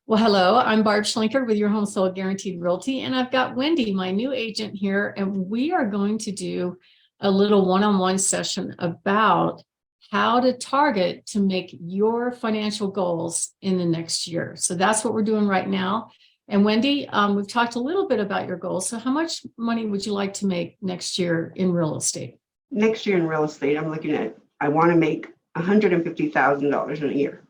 Well, hello, I'm Barb Schlenker with your Home Sold Guaranteed Realty, and I've got Wendy, my new agent here, and we are going to do a little one-on-one session about how to target to make your financial goals in the next year. So that's what we're doing right now. And Wendy, we've talked a little bit about your goals. So how much money would you like to make next year in real estate? Next year in real estate, I want to make $150,000 in a year.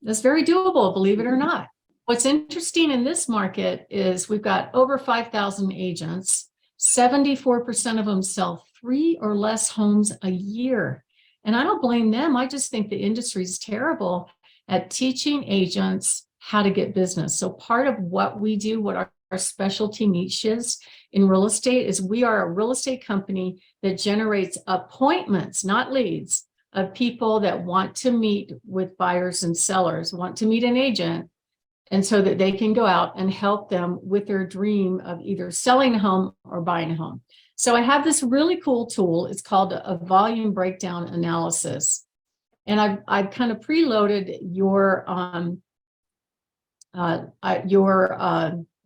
That's very doable, believe it or not. What's interesting in this market is we've got over 5,000 agents. 74% of them sell 3 or less homes a year. And I don't blame them. I just think the industry is terrible at teaching agents how to get business. So part of what we do, what our specialty niche is in real estate, is we are a real estate company that generates appointments, not leads, of people that want to meet with buyers and sellers, want to meet an agent, and so that they can go out and help them with their dream of either selling a home or buying a home. So I have this really cool tool. It's called a volume breakdown analysis. And I've kind of preloaded your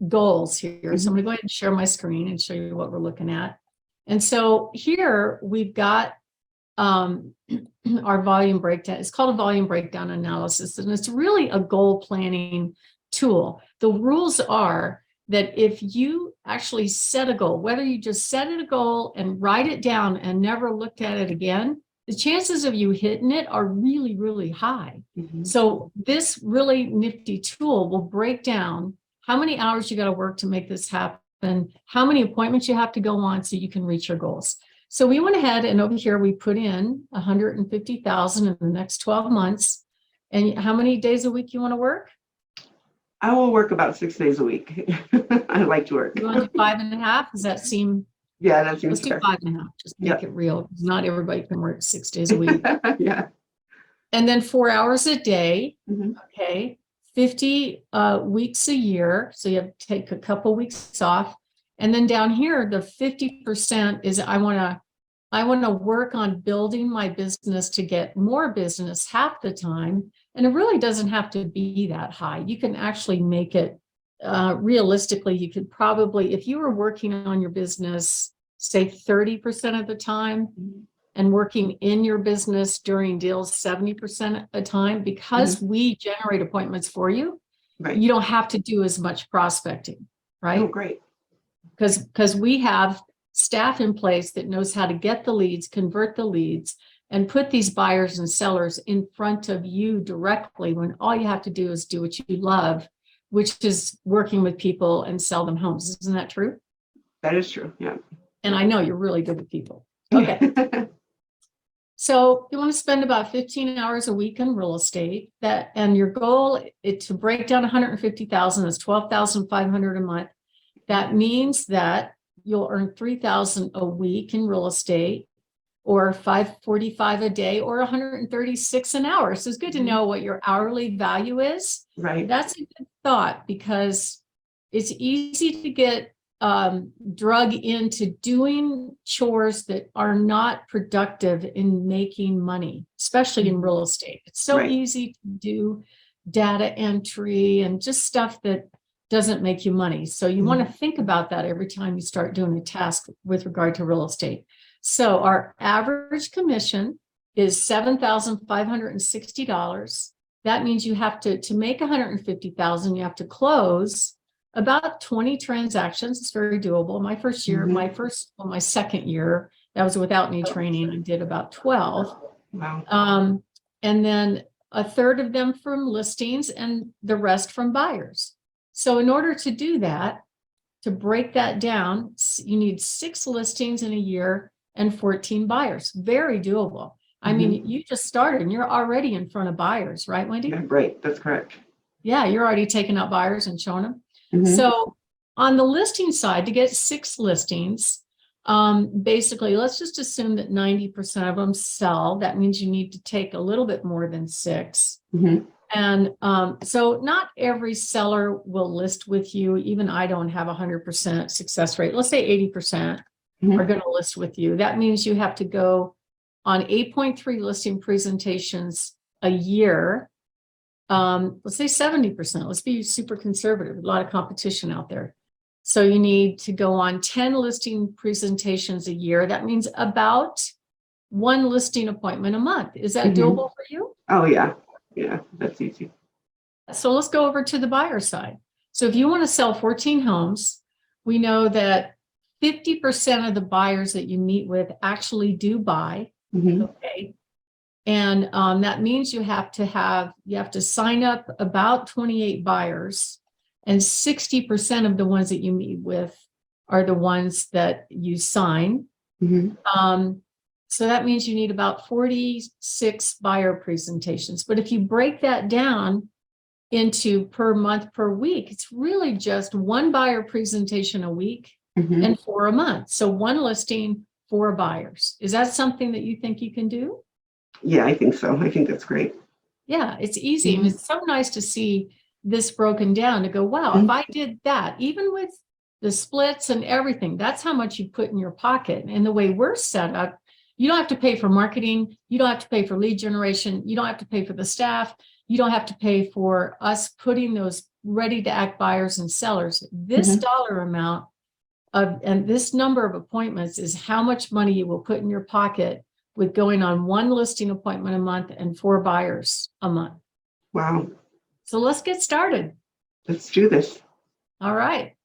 goals here. So I'm going to go ahead and share my screen and show you what we're looking at. And so here we've got our volume breakdown. It's called a volume breakdown analysis, and it's really a goal planning tool. The rules are that if you actually set a goal, whether you just set it a goal and write it down and never looked at it again, the chances of you hitting it are really, really high. So this really nifty tool will break down how many hours you got to work to make this happen, how many appointments you have to go on so you can reach your goals. So we went ahead and over here, we put in 150,000 in the next 12 months. And how many days a week you want to work? I will work about 6 days a week. I like to work. You want to do 5.5? Does that seem? Yeah, that seems Let's fair. do 5.5. Just make it real. Not everybody can work 6 days a week. Yeah. And then 4 hours a day. Mhm. Okay. 50 weeks a year. So you have to take a couple weeks off. And then down here, the 50% is I want to work on building my business to get more business half the time. And it really doesn't have to be that high. You can actually make it realistically. You could probably, if you were working on your business, say 30% of the time, and working in your business during deals 70% of the time, because we generate appointments for you, you don't have to do as much prospecting, right? Oh, great. Because we have staff in place that knows how to get the leads, convert the leads, and put these buyers and sellers in front of you directly, when all you have to do is do what you love, which is working with people and sell them homes. Isn't that true? That is true. Yeah. And I know you're really good with people. Okay. So you want to spend about 15 hours a week in real estate, and your goal is to break down 150,000 is 12,500 a month. That means that you'll earn 3,000 a week in real estate, or 545 a day, or 136 an hour. So it's good to know what your hourly value is. Right. That's a good thought, because it's easy to get drug into doing chores that are not productive in making money, especially in real estate. It's so easy to do data entry and just stuff that doesn't make you money. So you want to think about that every time you start doing a task with regard to real estate. So our average commission is $7,560. That means you have to make 150,000, you have to close about 20 transactions. It's very doable. My first year, my second year, that was without any training, I did about 12. Wow. And then a third of them from listings and the rest from buyers. So in order to do that, to break that down, you need 6 listings in a year and 14 buyers. Very doable. I mean, you just started and you're already in front of buyers, right, Wendy? Yeah, right. That's correct. Yeah, you're already taking out buyers and showing them. So on the listing side, to get 6 listings, basically, let's just assume that 90% of them sell. That means you need to take a little bit more than 6. And so not every seller will list with you. Even I don't have 100% success rate. Let's say 80% are going to list with you. That means you have to go on 8.3 listing presentations a year let's say 70%. Let's be super conservative. A lot of competition out there. So you need to go on 10 listing presentations a year. That means about one listing appointment a month. Is that doable for you? Oh, yeah. Yeah, that's easy. So let's go over to the buyer side. So if you want to sell 14 homes, we know that 50% of the buyers that you meet with actually do buy. Okay. And that means you have to sign up about 28 buyers, and 60% of the ones that you meet with are the ones that you sign. So that means you need about 46 buyer presentations. But if you break that down into per month, per week, it's really just one buyer presentation a week and 4 a month. So one listing, 4 buyers. Is that something that you think you can do? Yeah, I think so. I think that's great. Yeah, it's easy. And it's so nice to see this broken down to go, wow, if I did that, even with the splits and everything, that's how much you put in your pocket. And the way we're set up, you don't have to pay for marketing. You don't have to pay for lead generation. You don't have to pay for the staff. You don't have to pay for us putting those ready to act buyers and sellers. This dollar amount and this number of appointments is how much money you will put in your pocket with going on one listing appointment a month and 4 buyers a month. Wow. So let's get started. Let's do this. All right.